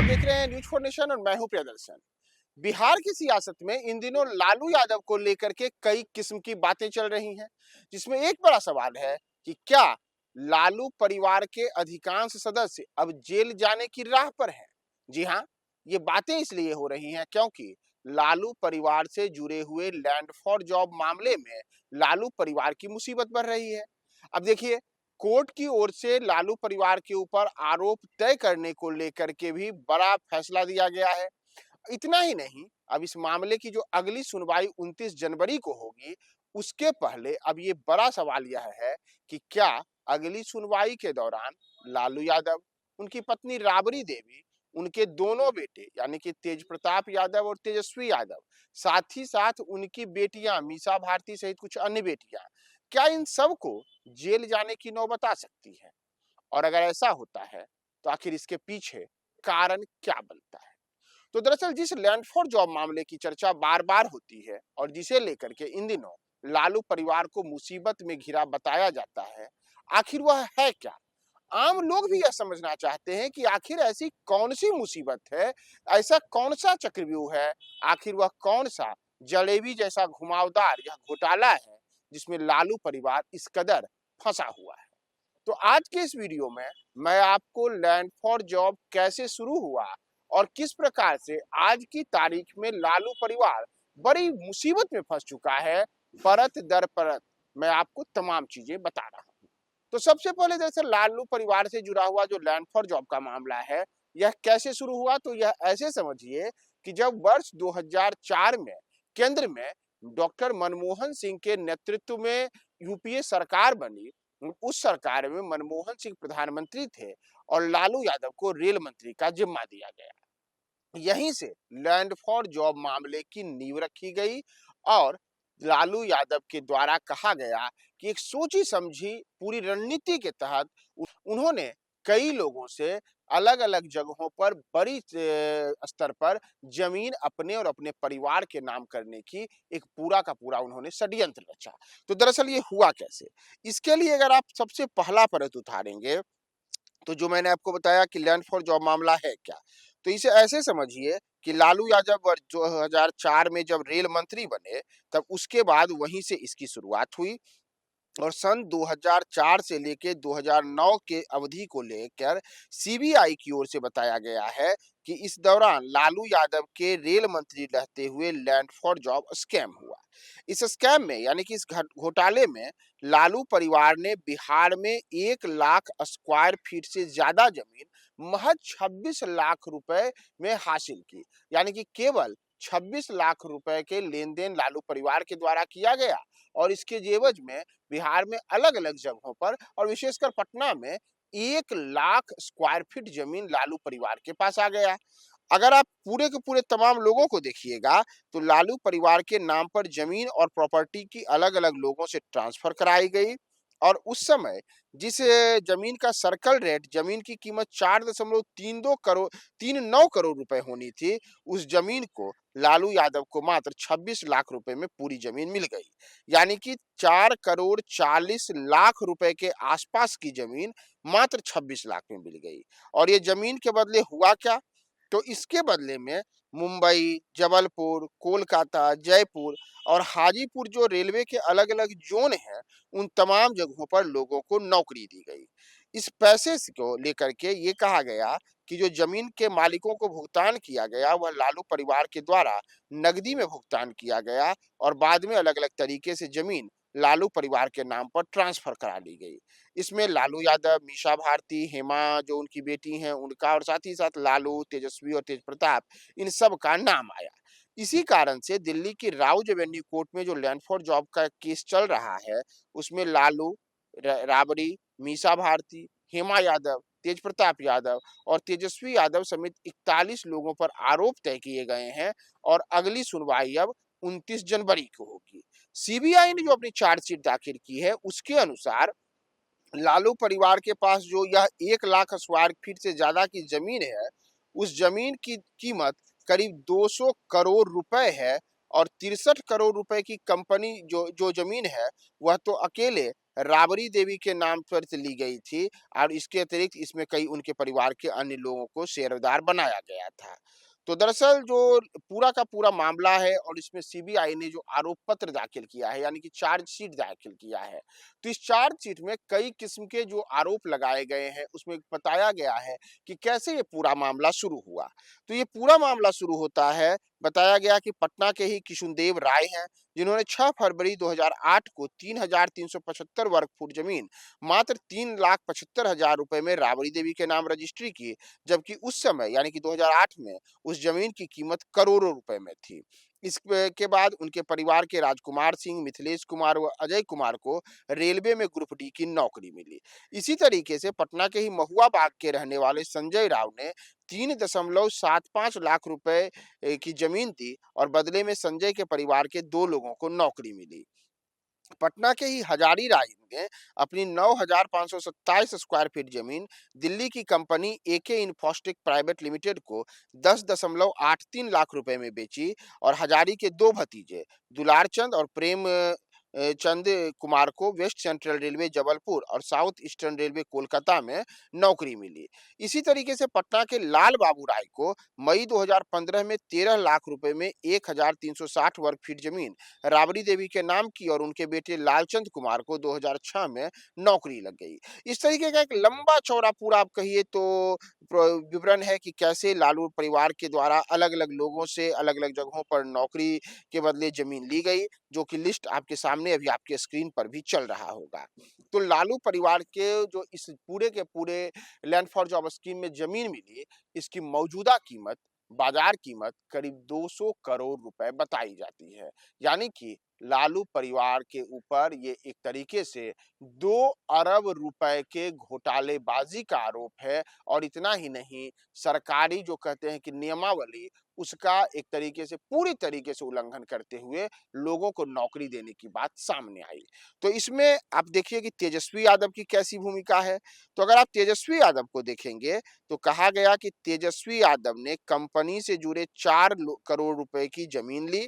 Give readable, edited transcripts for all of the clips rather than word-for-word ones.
देख रहे हैं न्यूज फॉर नेशन और मैं हूं प्रियदर्शन। बिहार की सियासत में इन दिनों लालू यादव को लेकर के कई किस्म की बातें चल रही हैं, जिसमें एक बड़ा सवाल है कि क्या लालू परिवार के अधिकांश सदस्य अब जेल जाने की राह पर हैं। जी हाँ, ये बातें इसलिए हो रही हैं क्योंकि लालू परिवार से जुड़े हुए लैंड फॉर जॉब मामले में लालू परिवार की मुसीबत बढ़ रही है। अब देखिए, कोर्ट की ओर से लालू परिवार के ऊपर आरोप तय करने को लेकर के भी बड़ा फैसला दिया गया है। इतना ही नहीं, अब इस मामले की जो अगली सुनवाई 29 जनवरी को होगी, उसके पहले अब ये बड़ा सवाल यह है कि क्या अगली सुनवाई के दौरान लालू यादव, उनकी पत्नी राबड़ी देवी, उनके दोनों बेटे यानी कि तेज प्रताप यादव और तेजस्वी यादव, साथ ही साथ उनकी बेटियां मीसा भारती सहित कुछ अन्य बेटियां, क्या इन सब को जेल जाने की नौबत आ सकती है? और अगर ऐसा होता है, तो आखिर इसके पीछे कारण क्या बनता है? तो दरअसल जिस लैंड फॉर जॉब मामले की चर्चा बार बार होती है और जिसे लेकर के इन दिनों लालू परिवार को मुसीबत में घिरा बताया जाता है, आखिर वह है क्या? आम लोग भी यह समझना चाहते हैं कि आखिर ऐसी कौन सी मुसीबत है, ऐसा कौन सा चक्रव्यूह है, आखिर वह कौन सा जलेबी जैसा घुमावदार यह घोटाला है जिसमें लालू परिवार इस कदर फंसा हुआ है। तो आज के इस वीडियो में मैं आपको लैंड फॉर जॉब कैसे शुरू हुआ और किस प्रकार से आज की तारीख में लालू परिवार बड़ी मुसीबत में फंस चुका है, परत दर परत मैं आपको तमाम चीजें बता रहा हूं। तो सबसे पहले दरअसल लालू परिवार से जुड़ा हुआ जो लैंड फॉर जॉब का मामला है, यह कैसे शुरू हुआ? तो यह ऐसे समझिए कि जब वर्ष 2004 में केंद्र में डॉक्टर मनमोहन सिंह के नेतृत्व में यूपीए सरकार बनी, उस सरकार में मनमोहन सिंह प्रधानमंत्री थे और लालू यादव को रेल मंत्री का जिम्मा दिया गया। यहीं से लैंड फॉर जॉब मामले की नींव रखी गई और लालू यादव के द्वारा कहा गया कि एक सोची समझी पूरी रणनीति के तहत उन्होंने कई लोगों से अलग अलग जगहों पर बड़ी स्तर पर जमीन अपने और अपने परिवार के नाम करने की एक पूरा का पूरा उन्होंने षड्यंत्र रचा। तो दरअसल ये हुआ कैसे, इसके लिए अगर आप सबसे पहला परत उतारेंगे, तो जो मैंने आपको बताया कि लैंड फॉर जॉब मामला है क्या, तो इसे ऐसे समझिए कि लालू यादव वर्ष 2004 में जब रेल मंत्री बने, तब उसके बाद वहीं से इसकी शुरुआत हुई और सन 2004 से लेके 2009 के अवधि को लेकर सीबीआई की ओर से बताया गया है कि इस दौरान लालू यादव के रेल मंत्री रहते हुए लैंड फॉर जॉब स्कैम हुआ। इस स्कैम में यानी कि इस घोटाले में लालू परिवार ने बिहार में 1 लाख स्क्वायर फीट से ज्यादा जमीन महज 26 लाख रुपए में हासिल की। यानी कि केवल 26 लाख रुपए के लेन देन लालू परिवार के द्वारा किया गया और इसके जेवज में बिहार में अलग अलग जगहों पर और विशेषकर पटना में 1 लाख स्क्वायर फीट जमीन लालू परिवार के पास आ गया। अगर आप पूरे के पूरे तमाम लोगों को देखिएगा, तो लालू परिवार के नाम पर जमीन और प्रॉपर्टी की अलग अलग लोगों से ट्रांसफर कराई गई और उस समय जिस जमीन का सर्कल रेट, जमीन की कीमत 4.39 करोड़ रुपए होनी थी, उस जमीन को लालू यादव को मात्र 26 लाख रुपए में पूरी जमीन मिल गई। यानी कि 4 करोड़ 40 लाख रुपए के आसपास की जमीन मात्र 26 लाख में मिल गई। और ये जमीन के बदले हुआ क्या? तो इसके बदले में मुंबई, जबलपुर, कोलकाता, जयपुर और हाजीपुर जो रेलवे के अलग अलग जोन हैं, उन तमाम जगहों पर लोगों को नौकरी दी गई। इस पैसे को लेकर के ये कहा गया कि जो जमीन के मालिकों को भुगतान किया गया, वह लालू परिवार के द्वारा नकदी में भुगतान किया गया और बाद में अलग अलग तरीके से जमीन लालू परिवार के नाम पर ट्रांसफर करा ली गई। इसमें लालू यादव, मीसा भारती, हेमा जो उनकी बेटी हैं उनका और साथ ही साथ लालू, तेजस्वी और तेज प्रताप, इन सब का नाम आया। इसी कारण से दिल्ली की राउज एवेन्यू कोर्ट में जो लैंड फॉर जॉब का केस चल रहा है, उसमें लालू, राबड़ी, मीसा भारती, हेमा यादव, तेज प्रताप यादव और तेजस्वी यादव समेत 41 लोगों पर आरोप तय किए गए हैं और अगली सुनवाई अब 29 जनवरी को होगी। सीबीआई ने जो अपनी चार्जशीट दाखिल की है, उसके अनुसार लालू परिवार के पास जो यह 1 लाख स्क्वायर फीट से ज्यादा की जमीन है, उस जमीन की कीमत करीब 200 करोड़ रुपए है और 63 करोड़ रुपए की कंपनी जो जो जमीन है वह तो अकेले राबड़ी देवी के नाम पर से ली गई थी और इसके अतिरिक्त इसमें कई उनके परिवार के अन्य लोगों को शेयरदार बनाया गया था। तो दरअसल जो पूरा का पूरा मामला है और इसमें सीबीआई ने जो आरोप पत्र दाखिल किया है यानी कि चार्जशीट दाखिल किया है, तो इस चार्जशीट में कई किस्म के जो आरोप लगाए गए हैं उसमें बताया गया है कि कैसे ये पूरा मामला शुरू हुआ। तो ये पूरा मामला शुरू होता है, बताया गया कि पटना के ही किशुनदेव राय हैं, जिन्होंने 6 फरवरी 2008 को 3,375 वर्ग फुट जमीन मात्र 3,75,000 रुपए में राबड़ी देवी के नाम रजिस्ट्री की, जबकि उस समय यानी कि 2008 में उस जमीन की कीमत करोड़ों रुपए में थी। के बाद उनके परिवार के राजकुमार सिंह, मिथिलेश कुमार व अजय कुमार को रेलवे में ग्रुप डी की नौकरी मिली। इसी तरीके से पटना के ही महुआ बाग के रहने वाले संजय राव ने 3.75 लाख रुपए की जमीन दी और बदले में संजय के परिवार के 2 लोगों को नौकरी मिली। पटना के ही हजारी राय ने अपनी 9,527 स्क्वायर फीट जमीन दिल्ली की कंपनी एके इन्फोस्टिक प्राइवेट लिमिटेड को 10.83 लाख रुपए में बेची और हजारी के 2 भतीजे दुलार चंद और प्रेम चंद कुमार को वेस्ट सेंट्रल रेलवे जबलपुर और साउथ ईस्टर्न रेलवे कोलकाता में नौकरी मिली। इसी तरीके से पटना के लाल बाबू राय को मई 2015 में 13 लाख रुपए में 1,360 वर्ग फीट जमीन राबड़ी देवी के नाम की और उनके बेटे लालचंद कुमार को 2006 में नौकरी लग गई। इस तरीके का एक लंबा चौड़ा पूरा आप कहिए तो विवरण है कि कैसे लालू परिवार के द्वारा अलग-अलग लोगों से अलग-अलग जगहों पर नौकरी के बदले जमीन ली गई, जो कि लिस्ट आपके सामने अभी आपके स्क्रीन पर भी चल रहा होगा। तो लालू परिवार के जो इस पूरे के पूरे लैंड फॉर जॉब स्कीम में जमीन मिली, इसकी मौजूदा कीमत, बाजार कीमत करीब 200 करोड़ रुपए बताई जाती है। यानी कि लालू परिवार के ऊपर ये एक तरीके से 2 अरब रुपए के घोटालेबाजी का आरोप है और इतना ही नहीं, सरकारी जो कहते हैं कि नियमावली, उसका एक तरीके से पूरी तरीके से उल्लंघन करते हुए लोगों को नौकरी देने की बात सामने आई। तो इसमें आप देखिए कि तेजस्वी यादव की कैसी भूमिका है। तो अगर आप तेजस्वी यादव को देखेंगे तो कहा गया कि तेजस्वी यादव ने कंपनी से जुड़े 4 करोड़ रुपए की जमीन ली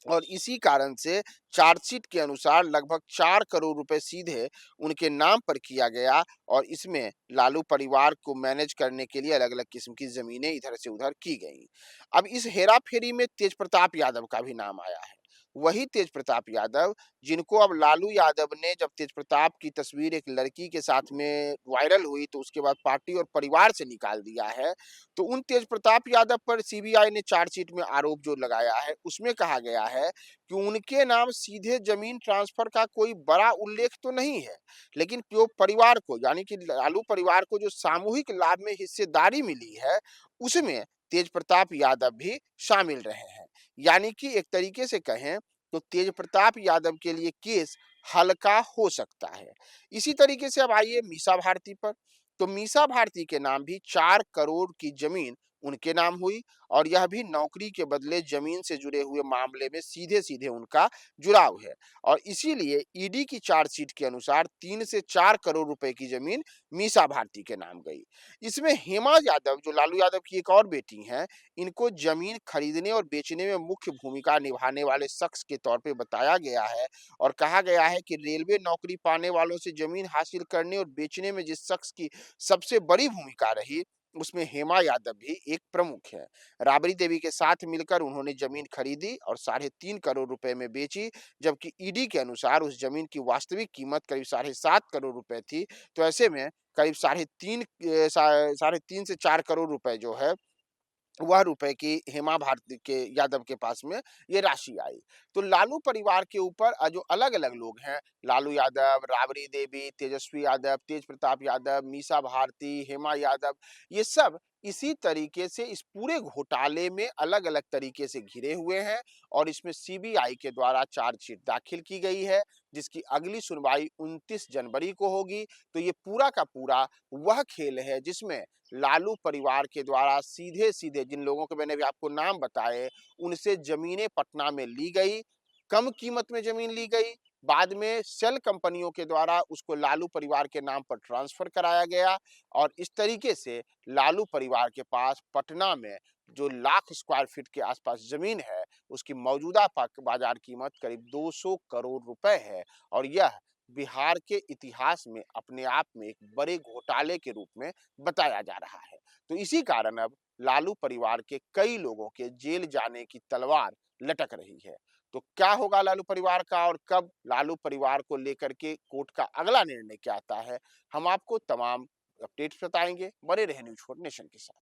और इसी कारण से चार्जशीट के अनुसार लगभग 4 करोड़ रुपए सीधे उनके नाम पर किया गया और इसमें लालू परिवार को मैनेज करने के लिए अलग-अलग किस्म की जमीनें इधर से उधर की गई। अब इस हेरा-फेरी में तेज प्रताप यादव का भी नाम आया है। वही तेज प्रताप यादव जिनको अब लालू यादव ने जब तेज प्रताप की तस्वीर एक लड़की के साथ में वायरल हुई तो उसके बाद पार्टी और परिवार से निकाल दिया है। तो उन तेज प्रताप यादव पर सीबीआई ने चार्जशीट में आरोप जो लगाया है उसमें कहा गया है कि उनके नाम सीधे जमीन ट्रांसफर का कोई बड़ा उल्लेख तो नहीं है, लेकिन जो परिवार को यानी कि लालू परिवार को जो सामूहिक लाभ में हिस्सेदारी मिली है उसमें तेज प्रताप यादव भी शामिल रहे हैं। यानी कि एक तरीके से कहें तो तेज प्रताप यादव के लिए केस हल्का हो सकता है। इसी तरीके से अब आइए मीसा भारती पर। तो मीसा भारती के नाम भी 4 करोड़ की जमीन उनके नाम हुई और यह भी नौकरी के बदले जमीन से जुड़े हुए मामले में सीधे-सीधे उनका जुड़ाव है और इसीलिए ईडी की चार्जशीट के अनुसार 3 से 4 करोड़ रुपए की जमीन मीसा भारती के नाम गई। इसमें हेमा यादव जो लालू यादव की एक और बेटी हैं, इनको जमीन खरीदने और बेचने में मुख्य भूमिका निभाने वाले शख्स के तौर पे बताया गया है और कहा गया है कि रेलवे नौकरी पाने वालों से जमीन हासिल करने और बेचने में जिस शख्स की सबसे बड़ी भूमिका रही, उसमें हेमा यादव भी एक प्रमुख है। राबड़ी देवी के साथ मिलकर उन्होंने जमीन खरीदी और 3.5 करोड़ रुपए में बेची, जबकि ईडी के अनुसार उस जमीन की वास्तविक कीमत करीब 7.5 करोड़ रुपए थी। तो ऐसे में करीब 3.5 से 4 करोड़ रुपए जो है वह रुपए की हेमा भारती के यादव के पास में ये राशि आई। तो लालू परिवार के ऊपर जो अलग-अलग लोग हैं, लालू यादव, राबड़ी देवी, तेजस्वी यादव, तेज प्रताप यादव, मीसा भारती, हेमा यादव, ये सब इसी तरीके से इस पूरे घोटाले में अलग-अलग तरीके से घिरे हुए हैं और इसमें सीबीआई के द्वारा चार्जशीट दाखिल की गई है, जिसकी अगली सुनवाई 29 जनवरी को होगी। तो ये पूरा का पूरा वह खेल है जिसमें लालू परिवार के द्वारा सीधे-सीधे जिन लोगों के मैंने अभी आपको नाम बताए, उनसे ज़मीनें पटना में ली गई, कम कीमत में ज़मीन ली गई, बाद में शेल कंपनियों के द्वारा उसको लालू परिवार के नाम पर ट्रांसफ़र कराया गया और इस तरीके से लालू परिवार के पास पटना में जो लाख स्क्वायर फीट के आसपास जमीन है, उसकी मौजूदा बाजार कीमत करीब 200 करोड़ रुपए है और यह बिहार के इतिहास में अपने आप में एक बड़े घोटाले के रूप में बताया जा रहा है। तो इसी कारण अब लालू परिवार के कई लोगों के जेल जाने की तलवार लटक रही है। तो क्या होगा लालू परिवार का और कब लालू परिवार को लेकर के कोर्ट का अगला निर्णय क्या आता है, हम आपको तमाम अपडेट्स बताएंगे। बने रहे न्यूज़ 4 नेशन के साथ।